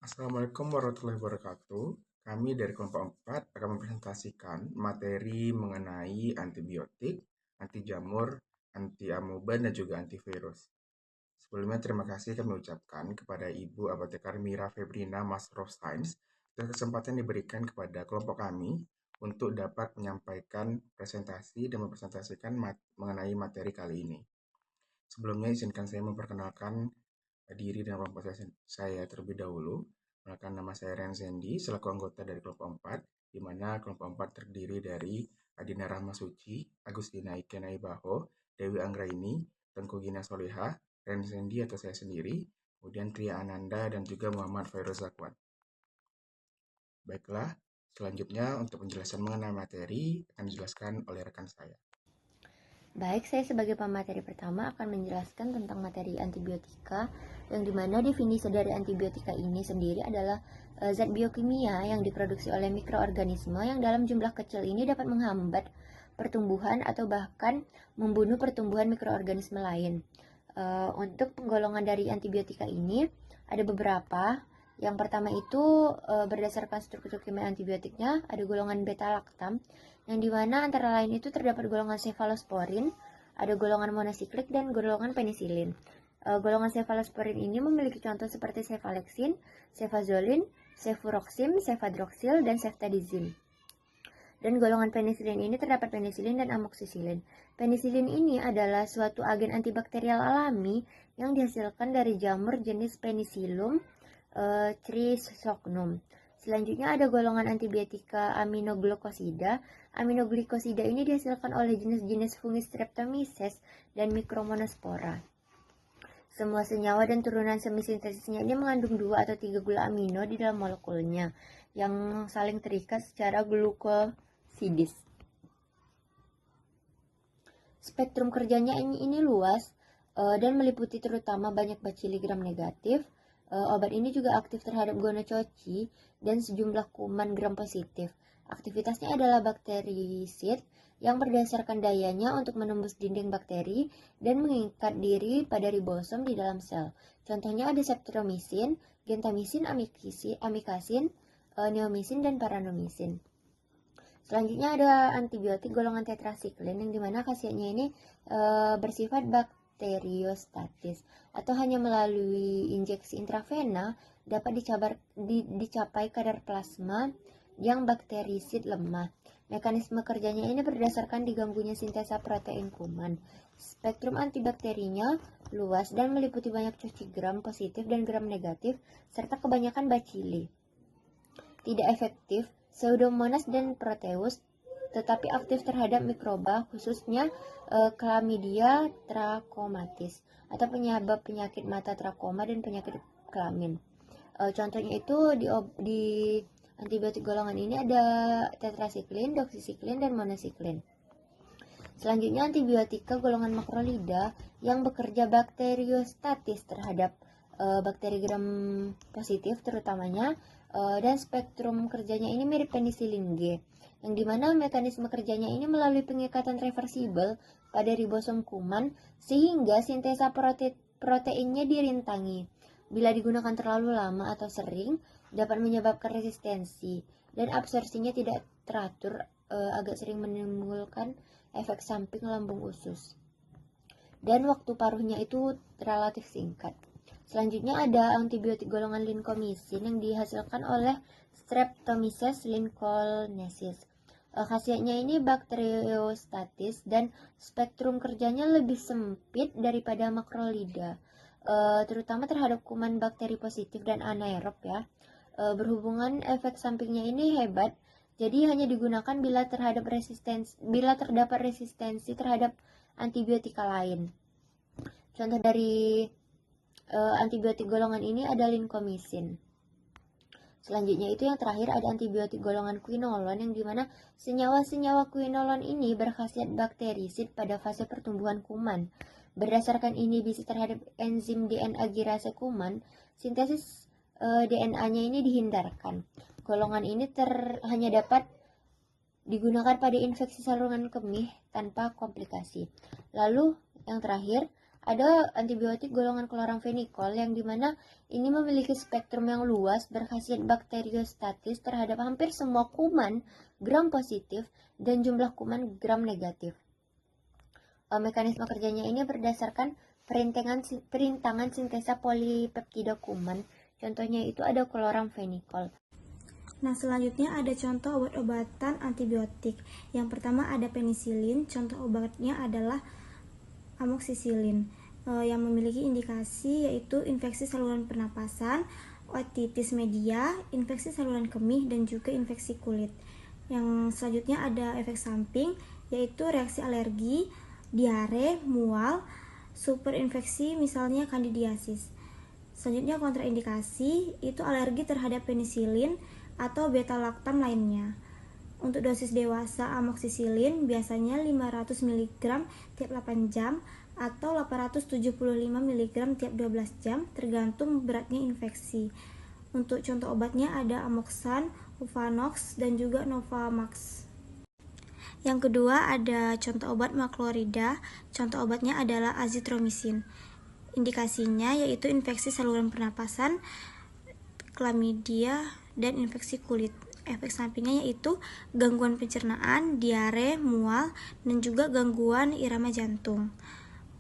Assalamualaikum warahmatullahi wabarakatuh. Kami dari kelompok 4 akan mempresentasikan materi mengenai antibiotik, anti jamur, anti amoeba, dan juga antivirus. Sebelumnya terima kasih kami ucapkan kepada Ibu Apotekar Mira Febrina Master of Science dan kesempatan diberikan kepada kelompok kami untuk dapat menyampaikan presentasi dan mempresentasikan mengenai materi kali ini. Sebelumnya izinkan saya memperkenalkan diri dan kelompok saya terlebih dahulu. Perkenalkan, nama saya Ren Zendi selaku anggota dari kelompok 4, di mana kelompok 4 terdiri dari Adina Rahmasuci, Agustina Ikenai Baho, Dewi Anggraini, Tengku Gina Soleha, Ren Zendi atau saya sendiri, kemudian Tria Ananda dan juga Muhammad Fairuz Zakwan. Baiklah, selanjutnya untuk penjelasan mengenai materi akan dijelaskan oleh rekan saya. Baik, saya sebagai pemateri pertama akan menjelaskan tentang materi antibiotika, yang dimana definisi dari antibiotika ini sendiri adalah zat biokimia yang diproduksi oleh mikroorganisme yang dalam jumlah kecil ini dapat menghambat pertumbuhan atau bahkan membunuh pertumbuhan mikroorganisme lain. Untuk penggolongan dari antibiotika ini ada beberapa. Yang pertama itu berdasarkan struktur kimia antibiotiknya ada golongan beta-laktam, yang dimana antara lain itu terdapat golongan cefalosporin, ada golongan monosiklik, dan golongan penisilin. Golongan cefalosporin ini memiliki contoh seperti cefalexin, cefazolin, cefuroxim, cefadroxil, dan ceftadizin. Dan golongan penisilin ini terdapat penisilin dan amoksisilin. Penisilin ini adalah suatu agen antibakterial alami yang dihasilkan dari jamur jenis Penicillium trisognum. Selanjutnya ada golongan antibiotika aminoglikosida. Aminoglikosida ini dihasilkan oleh jenis-jenis fungi Streptomyces dan Micromonospora. Semua senyawa dan turunan semisintesisnya ini mengandung 2 atau 3 gula amino di dalam molekulnya yang saling terikat secara glukosidis. Spektrum kerjanya ini luas dan meliputi terutama banyak bacili gram negatif. Obat ini juga aktif terhadap gonococi dan sejumlah kuman gram positif. Aktivitasnya adalah bakterisid yang berdasarkan dayanya untuk menembus dinding bakteri dan mengikat diri pada ribosom di dalam sel. Contohnya ada streptomisin, gentamisin, amikasin, neomisin, dan paranomisin. Selanjutnya ada antibiotik golongan tetrasiklin, yang dimana khasiatnya ini bersifat bakteriostatis atau hanya melalui injeksi intravena dapat dicapai kadar plasma yang bakterisid lemah. Mekanisme kerjanya ini berdasarkan diganggunya sintesa protein kuman. Spektrum antibakterinya luas dan meliputi banyak cuci gram positif dan gram negatif serta kebanyakan bacili. Tidak efektif Pseudomonas dan Proteus, tetapi aktif terhadap mikroba, khususnya Chlamydia trachomatis atau penyebab penyakit mata trakoma dan penyakit kelamin. Contohnya itu di antibiotik golongan ini ada tetrasiklin, doksisiklin, dan monosiklin. Selanjutnya antibiotika golongan makrolida yang bekerja bakteriostatis terhadap bakteri gram positif terutamanya, dan spektrum kerjanya ini mirip penisilin G, yang dimana mekanisme kerjanya ini melalui pengikatan reversibel pada ribosom kuman sehingga sintesa proteinnya dirintangi. Bila digunakan terlalu lama atau sering dapat menyebabkan resistensi dan absorpsinya tidak teratur, agak sering menimbulkan efek samping lambung usus. Dan waktu paruhnya itu relatif singkat. Selanjutnya ada antibiotik golongan linkomisin yang dihasilkan oleh Streptomyces lincolnensis. Khasiatnya ini bakteriostatis dan spektrum kerjanya lebih sempit daripada makrolida, terutama terhadap kuman bakteri positif dan anaerob ya. Berhubungan efek sampingnya ini hebat, jadi hanya digunakan bila terdapat resistensi terhadap antibiotika lain. Contoh dari antibiotik golongan ini ada linkomisin. Selanjutnya itu yang terakhir ada antibiotik golongan quinolon, yang dimana senyawa-senyawa quinolon ini berkhasiat bakterisid pada fase pertumbuhan kuman. Berdasarkan inhibisi terhadap enzim DNA girase kuman, sintesis DNA-nya ini dihindarkan. Golongan ini hanya dapat digunakan pada infeksi saluran kemih tanpa komplikasi. Lalu yang terakhir Ada antibiotik golongan kloramfenikol yang dimana ini memiliki spektrum yang luas, berkhasiat bakteriostatis terhadap hampir semua kuman gram positif dan jumlah kuman gram negatif. Mekanisme kerjanya ini berdasarkan perintangan sintesa polipeptida kuman. Contohnya itu ada kloramfenikol. Nah, selanjutnya ada contoh obat-obatan antibiotik. Yang pertama ada penisilin, contoh obatnya adalah amoksisilin yang memiliki indikasi yaitu infeksi saluran pernapasan, otitis media, infeksi saluran kemih, dan juga infeksi kulit. Yang selanjutnya ada efek samping yaitu reaksi alergi, diare, mual, superinfeksi misalnya kandidiasis. Selanjutnya kontraindikasi itu alergi terhadap penisilin atau beta-laktam lainnya. Untuk dosis dewasa amoksisilin biasanya 500 mg tiap 8 jam atau 875 mg tiap 12 jam tergantung beratnya infeksi. Untuk contoh obatnya ada Amoxan, Uvanox, dan juga Novamax. Yang kedua ada contoh obat maklorida, contoh obatnya adalah azitromisin. Indikasinya yaitu infeksi saluran pernapasan, klamidia, dan infeksi kulit. Efek sampingnya yaitu gangguan pencernaan, diare, mual, dan juga gangguan irama jantung.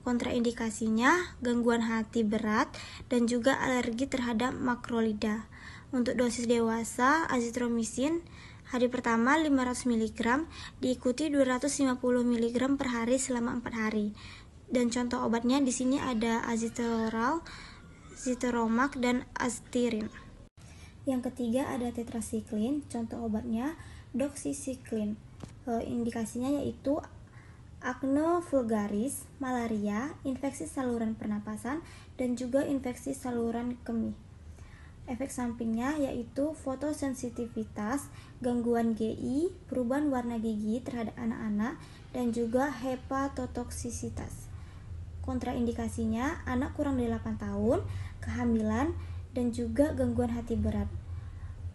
Kontraindikasinya gangguan hati berat dan juga alergi terhadap makrolida. Untuk dosis dewasa azitromisin hari pertama 500 mg diikuti 250 mg per hari selama 4 hari. Dan contoh obatnya di sini ada azitoral, zitoromac, dan astirin. Yang ketiga ada tetrasiklin, contoh obatnya doxycycline. Indikasinya yaitu acne vulgaris, malaria, infeksi saluran pernapasan, dan juga infeksi saluran kemih. Efek sampingnya yaitu fotosensitivitas, gangguan GI, perubahan warna gigi terhadap anak-anak, dan juga hepatotoksisitas. Kontraindikasinya anak kurang dari 8 tahun, kehamilan, dan juga gangguan hati berat.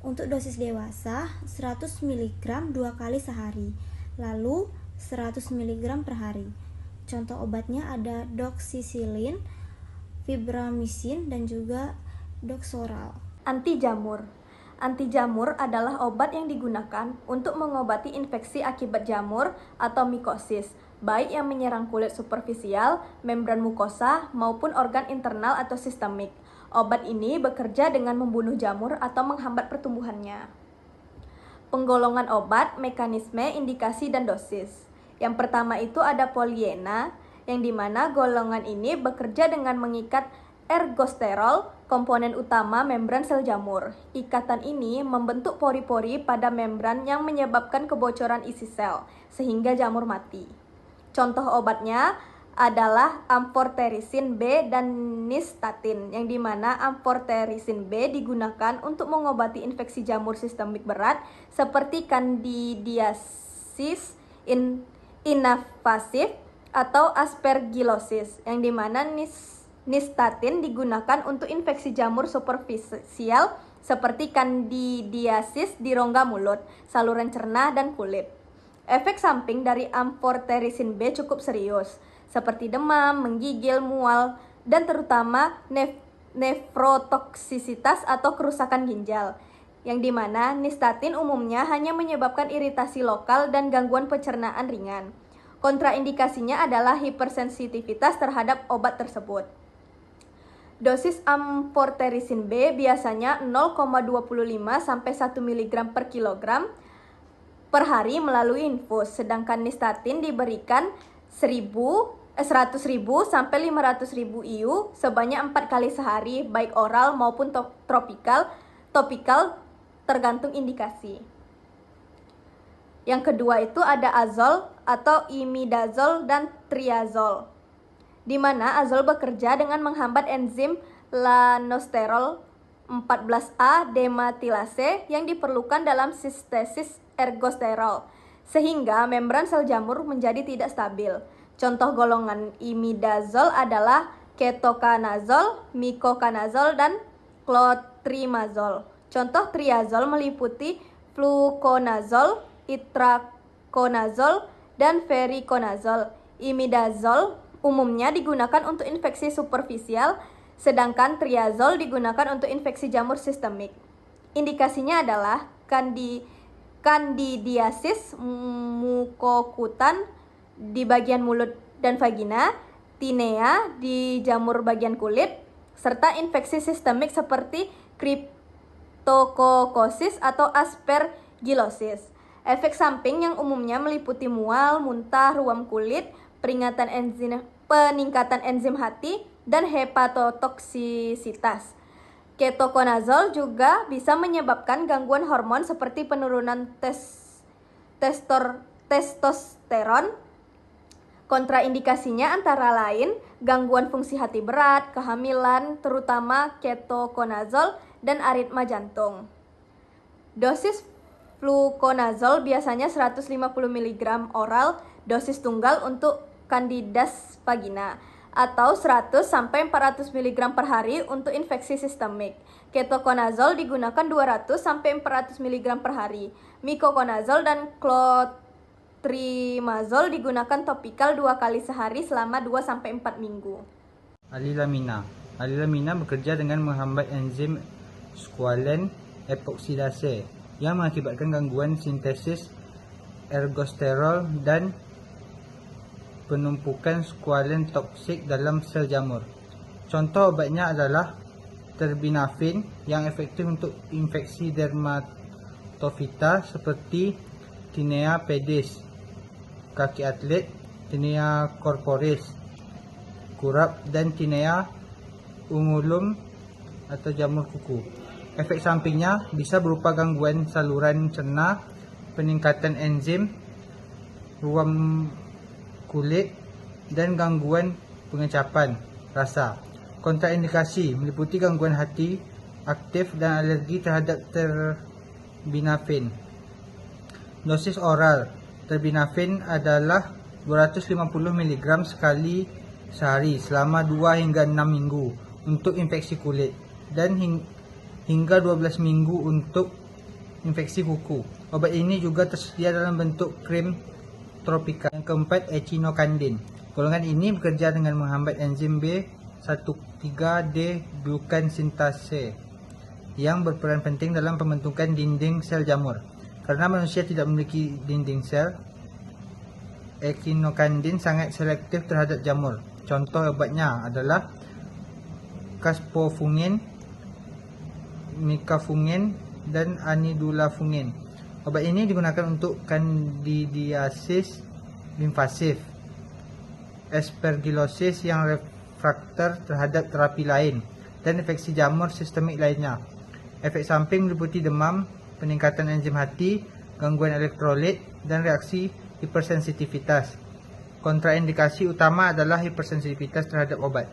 Untuk dosis dewasa 100 mg 2 kali sehari, lalu 100 mg per hari. Contoh obatnya ada doxycycline, fibramycin, dan juga doxoral. Anti jamur. Anti jamur adalah obat yang digunakan untuk mengobati infeksi akibat jamur atau mikosis, baik yang menyerang kulit superficial, membran mukosa, maupun organ internal atau sistemik. Obat ini bekerja dengan membunuh jamur atau menghambat pertumbuhannya. Penggolongan obat, mekanisme, indikasi, dan dosis. Yang pertama itu ada polyena, yang dimana golongan ini bekerja dengan mengikat ergosterol, komponen utama membran sel jamur. Ikatan ini membentuk pori-pori pada membran yang menyebabkan kebocoran isi sel, sehingga jamur mati. Contoh obatnya adalah amphoterisin B dan nystatin, yang dimana amphoterisin B digunakan untuk mengobati infeksi jamur sistemik berat seperti candidiasis invasif atau aspergillosis, yang dimana nystatin digunakan untuk infeksi jamur superficial seperti candidiasis di rongga mulut, saluran cerna, dan kulit. Efek samping dari amphoterisin B cukup serius, seperti demam, menggigil, mual, dan terutama nefrotoksisitas atau kerusakan ginjal, yang dimana nystatin umumnya hanya menyebabkan iritasi lokal dan gangguan pencernaan ringan. Kontraindikasinya adalah hipersensitivitas terhadap obat tersebut. Dosis amphoterisin B biasanya 0,25 sampai 1 mg per kilogram per hari melalui infus, sedangkan nystatin diberikan 100.000 sampai 500.000 IU sebanyak 4 kali sehari, baik oral maupun topikal tergantung indikasi. Yang kedua itu ada azol atau imidazol dan triazol, di mana azol bekerja dengan menghambat enzim lanosterol 14A dematilase yang diperlukan dalam sintesis ergosterol, sehingga membran sel jamur menjadi tidak stabil. Contoh golongan imidazol adalah ketoconazol, micoconazol, dan clotrimazol. Contoh triazol meliputi fluconazol, itraconazol, dan vericonazol. Imidazol umumnya digunakan untuk infeksi superficial, sedangkan triazol digunakan untuk infeksi jamur sistemik. Indikasinya adalah kandidiasis mukokutan di bagian mulut dan vagina, tinea di jamur bagian kulit, serta infeksi sistemik seperti Cryptococcus atau aspergillosis. Efek samping yang umumnya meliputi mual, muntah, ruam kulit, peningkatan enzim hati, dan hepatotoksisitas. Ketoconazole juga bisa menyebabkan gangguan hormon seperti penurunan testosteron. Kontraindikasinya antara lain gangguan fungsi hati berat, kehamilan, terutama ketoconazole, dan aritma jantung. Dosis fluconazole biasanya 150 mg oral dosis tunggal untuk Candidase vagina, atau 100 sampai 400 mg per hari untuk infeksi sistemik. Ketoconazole digunakan 200 sampai 400 mg per hari. Micoconazole dan clotrimazole digunakan topikal 2 kali sehari selama 2 sampai 4 minggu. Alilamina. Alilamina bekerja dengan menghambat enzim squalene epoksidase yang mengakibatkan gangguan sintesis ergosterol dan penumpukan squalene toksik dalam sel jamur. Contoh obatnya adalah terbinafin yang efektif untuk infeksi dermatofita seperti Tinea pedis, kaki atlet, Tinea corporis, kurap, dan Tinea ungulum atau jamur kuku. Efek sampingnya bisa berupa gangguan saluran cerna, peningkatan enzim, ruam kulit, dan gangguan pengecapan rasa. Kontraindikasi meliputi gangguan hati aktif dan alergi terhadap terbinafin. Dosis oral terbinafin adalah 250 mg sekali sehari selama 2 hingga 6 minggu untuk infeksi kulit dan hingga 12 minggu untuk infeksi kuku. Obat ini juga tersedia dalam bentuk krim tropika. Yang keempat, echinocandin. Golongan ini bekerja dengan menghambat enzim B13D glucan sintase yang berperan penting dalam pembentukan dinding sel jamur. Karena manusia tidak memiliki dinding sel, echinocandin sangat selektif terhadap jamur. Contoh obatnya adalah caspofungin, micafungin, dan anidulafungin. Obat ini digunakan untuk kandidiasis limfasif, aspergillosis yang refrakter terhadap terapi lain, dan infeksi jamur sistemik lainnya. Efek samping meliputi demam, peningkatan enzim hati, gangguan elektrolit, dan reaksi hipersensitivitas. Kontraindikasi utama adalah hipersensitivitas terhadap obat.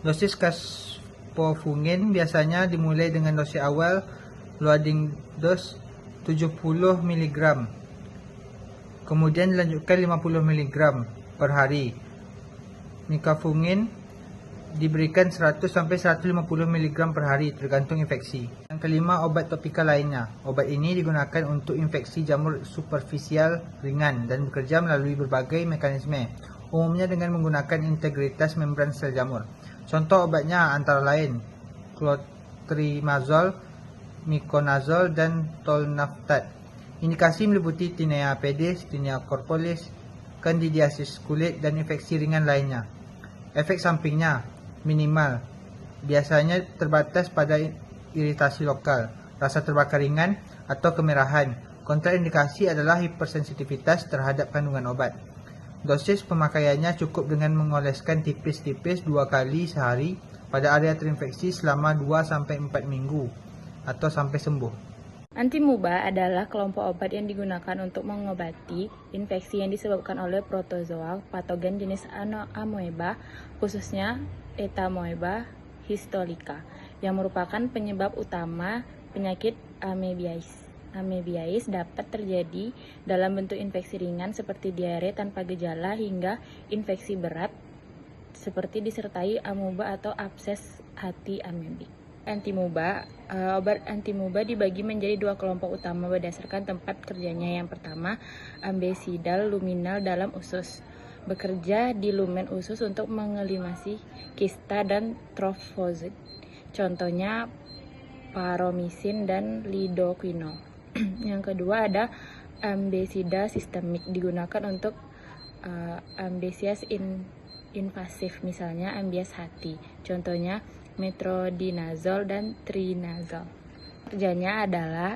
Dosis caspofungin biasanya dimulai dengan dosis awal loading dose 70 mg, kemudian dilanjutkan 50 mg per hari. Micafungin diberikan 100 sampai 150 mg per hari tergantung infeksi. Yang kelima, obat topikal lainnya. Obat ini digunakan untuk infeksi jamur superficial ringan dan bekerja melalui berbagai mekanisme, umumnya dengan menggunakan integritas membran sel jamur. Contoh obatnya antara lain clotrimazole, miconazole, dan tolnaftat. Indikasi meliputi Tinea pedis, Tinea corporis, kandidiasis kulit, dan infeksi ringan lainnya. Efek sampingnya minimal, biasanya terbatas pada iritasi lokal, rasa terbakar ringan, atau kemerahan. Kontraindikasi adalah hipersensitivitas terhadap kandungan obat. Dosis pemakaiannya cukup dengan mengoleskan tipis-tipis 2 kali sehari pada area terinfeksi selama 2-4 minggu atau sampai sembuh. Antimuba adalah kelompok obat yang digunakan untuk mengobati infeksi yang disebabkan oleh protozoa patogen jenis amoeba, khususnya Etamoeba histolytica, yang merupakan penyebab utama penyakit amebiais dapat terjadi dalam bentuk infeksi ringan seperti diare tanpa gejala hingga infeksi berat seperti disertai amoeba atau abses hati amebik. Obat antimuba dibagi menjadi 2 kelompok utama berdasarkan tempat kerjanya. Yang pertama, ambesidal luminal dalam usus. bekerja di lumen usus untuk mengelimasi kista dan trofosit. Contohnya paromisin dan lidoquinol. Yang kedua ada ambesida sistemik, digunakan untuk ambesias invasif, misalnya ambias hati. Contohnya metronidazol dan trinazol. Kerjanya adalah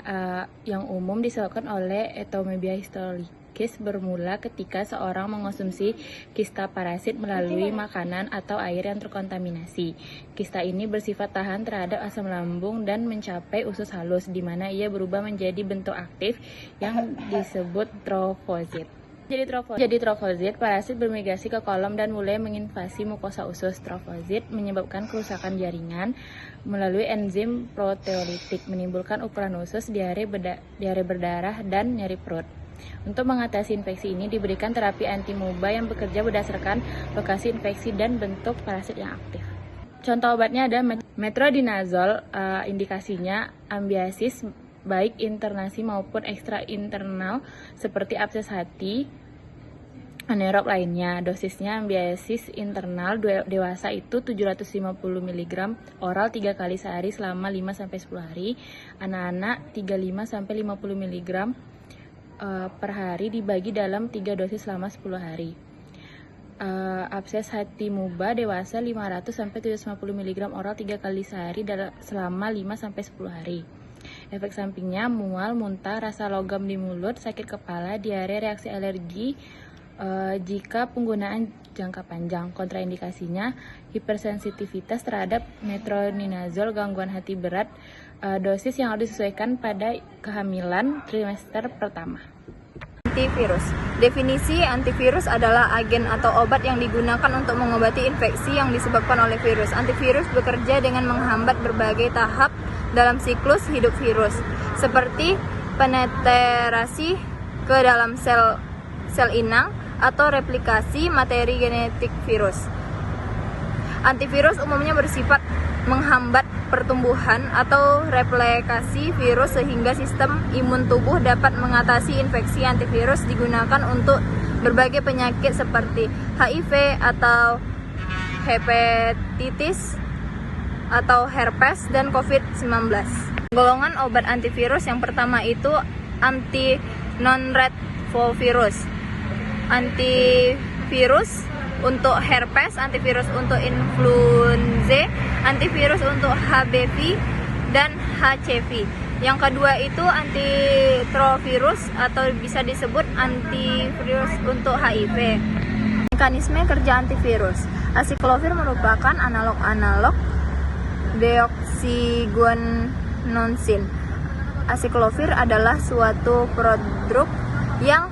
yang umum disebabkan oleh Ectoamoeba histolyticus, bermula ketika seorang mengonsumsi kista parasit melalui makanan atau air yang terkontaminasi. Kista ini bersifat tahan terhadap asam lambung dan mencapai usus halus, di mana ia berubah menjadi bentuk aktif yang disebut trofosit. Jadi trofosit, parasit bermigrasi ke kolom dan mulai menginvasi mukosa usus. Trofosit menyebabkan kerusakan jaringan melalui enzim proteolitik, menimbulkan ukuran usus, diare berdarah, dan nyeri perut. Untuk mengatasi infeksi ini diberikan terapi anti-amoeba yang bekerja berdasarkan lokasi infeksi dan bentuk parasit yang aktif. Contoh obatnya ada metronidazol, indikasinya ambiasis baik internasi maupun ekstrainternal seperti abses hati, anerob lainnya. Dosisnya ambiasis internal dewasa itu 750 mg oral 3 kali sehari selama 5-10 hari. Anak-anak 35-50 mg per hari dibagi dalam 3 dosis selama 10 hari. Abses hati muba dewasa 500-750 mg oral 3 kali sehari selama 5-10 hari. Efek sampingnya mual, muntah, rasa logam di mulut, sakit kepala, diare, reaksi alergi jika penggunaan jangka panjang. Kontraindikasinya hipersensitivitas terhadap metronidazol, gangguan hati berat. Dosis yang harus disesuaikan pada kehamilan trimester pertama. Antivirus. Definisi antivirus adalah agen atau obat yang digunakan untuk mengobati infeksi yang disebabkan oleh virus. Antivirus bekerja dengan menghambat berbagai tahap dalam siklus hidup virus, seperti penetrasi ke dalam sel inang atau replikasi materi genetik virus. Antivirus umumnya bersifat menghambat pertumbuhan atau replikasi virus sehingga sistem imun tubuh dapat mengatasi infeksi. Antivirus digunakan untuk berbagai penyakit seperti HIV atau hepatitis atau herpes dan COVID-19. Golongan obat antivirus yang pertama itu anti-nonretrovirus. Antivirus untuk herpes, antivirus untuk influenza, antivirus untuk HBV dan HCV. Yang kedua itu antiretrovirus atau bisa disebut antivirus untuk HIV. Mekanisme kerja antivirus. Acyclovir merupakan analog deoksiguanonsin. Acyclovir adalah suatu prodrug yang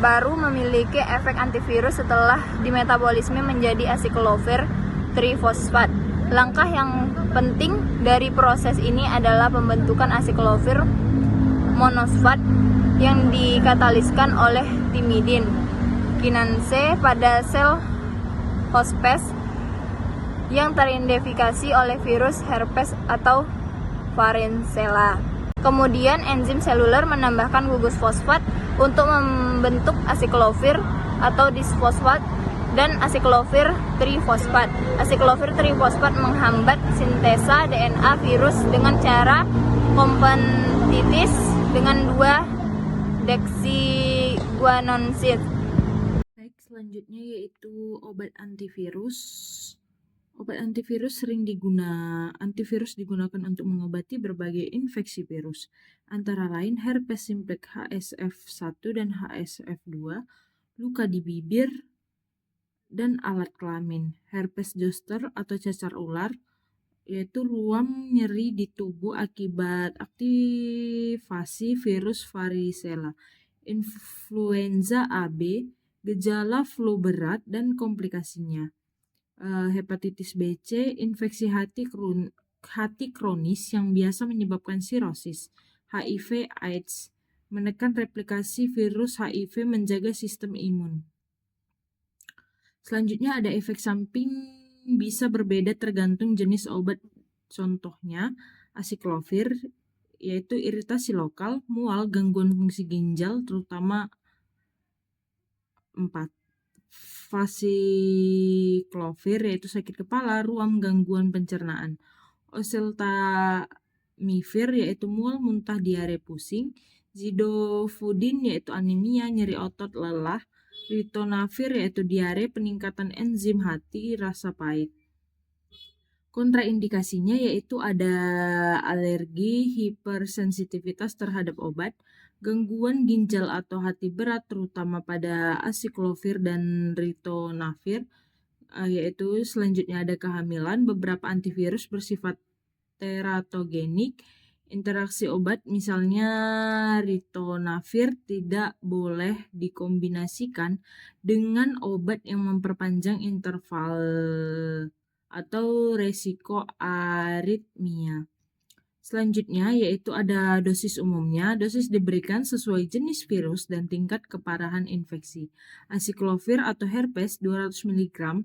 baru memiliki efek antivirus setelah dimetabolisme menjadi acyclovir trifosfat. Langkah yang penting dari proses ini adalah pembentukan acyclovir monosfat yang dikataliskan oleh timidin kinase pada sel hospes yang teridentifikasi oleh virus herpes atau varicella. Kemudian enzim seluler menambahkan gugus fosfat untuk membentuk acyclovir atau disfosfat dan acyclovir trifosfat. Acyclovir trifosfat menghambat sintesa DNA virus dengan cara kompetitif dengan 2 deoksiguanonsin. Baik, selanjutnya yaitu obat antivirus. Obat antivirus antivirus digunakan untuk mengobati berbagai infeksi virus, antara lain herpes simplex HSF1 dan HSF2, luka di bibir dan alat kelamin, herpes zoster atau cacar ular, yaitu ruam nyeri di tubuh akibat aktivasi virus varicella, influenza AB, gejala flu berat dan komplikasinya. Hepatitis B, C, infeksi hati kronis yang biasa menyebabkan sirosis, HIV, AIDS, menekan replikasi virus HIV, menjaga sistem imun. Selanjutnya ada efek samping bisa berbeda tergantung jenis obat. Contohnya acyclovir, yaitu iritasi lokal, mual, gangguan fungsi ginjal, terutama 4. Fasiklovir yaitu sakit kepala, ruam, gangguan pencernaan. Oseltamivir yaitu mual, muntah, diare, pusing. Zidofudin yaitu anemia, nyeri otot, lelah. Ritonavir yaitu diare, peningkatan enzim hati, rasa pahit. Kontraindikasinya yaitu ada alergi, hipersensitivitas terhadap obat, gangguan ginjal atau hati berat terutama pada asiklovir dan ritonavir, yaitu selanjutnya ada kehamilan, beberapa antivirus bersifat teratogenik, interaksi obat misalnya ritonavir tidak boleh dikombinasikan dengan obat yang memperpanjang interval atau resiko aritmia. Selanjutnya yaitu ada dosis umumnya. Dosis diberikan sesuai jenis virus dan tingkat keparahan infeksi. Asiklovir atau herpes 200 mg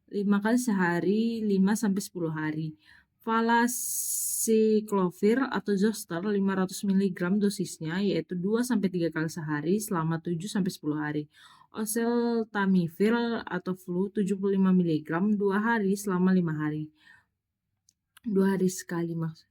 5 kali sehari 5-10 hari. Valasiklovir atau zoster 500 mg dosisnya yaitu 2-3 kali sehari selama 7-10 hari. Oseltamivir atau flu 75 mg 2 hari selama 5 hari. 2 hari sekali maksud.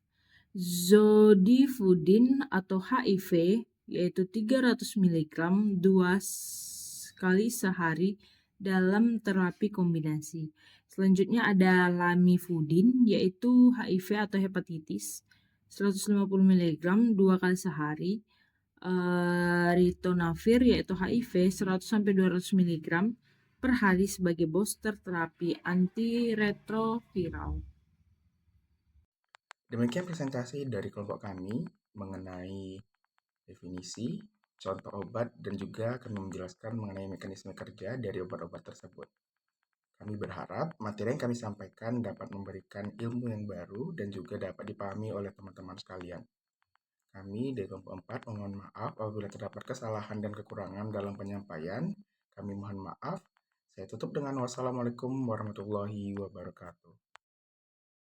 Zodifudin atau HIV yaitu 300 mg 2 kali sehari dalam terapi kombinasi. Selanjutnya ada lamivudin yaitu HIV atau hepatitis 150 mg 2 kali sehari. Ritonavir yaitu HIV 100-200 mg per hari sebagai booster terapi antiretroviral. Demikian presentasi dari kelompok kami mengenai definisi, contoh obat, dan juga akan menjelaskan mengenai mekanisme kerja dari obat-obat tersebut. Kami berharap materi yang kami sampaikan dapat memberikan ilmu yang baru dan juga dapat dipahami oleh teman-teman sekalian. Kami dari kelompok 4 mohon maaf apabila terdapat kesalahan dan kekurangan dalam penyampaian. Kami mohon maaf. Saya tutup dengan wassalamualaikum warahmatullahi wabarakatuh.